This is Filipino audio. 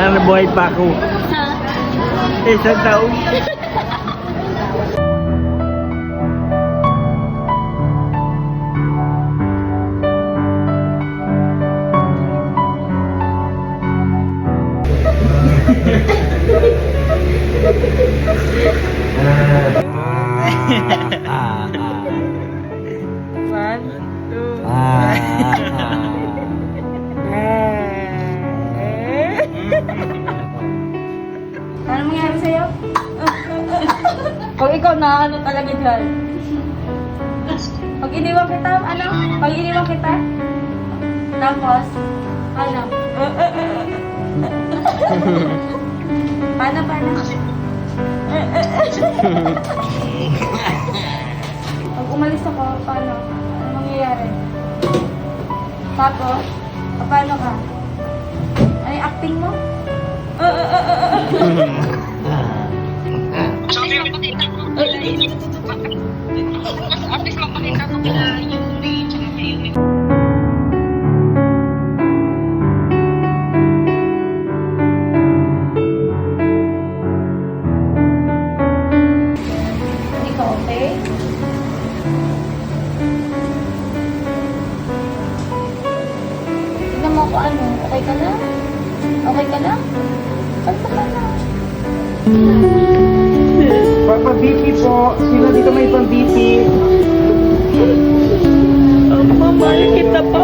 Sana buhay pa ako. Isang taon. One, two. Ano mangyari sa'yo? Pag ikaw na ano talaga dyan? Pag iniwan kita, ano? Pag iniwan kita? Tapos? Ano? Paano? Pag umalis ako, paano? Ano mangyayari? Tapos? Paano ka? Ano yung acting mo? Hindi ka okay? Tignan mo ako ano, okay ka na? Okay ka na? Kalma ka na. Papa-BP po. Sino dito may pang-BP? Mahal kita pa.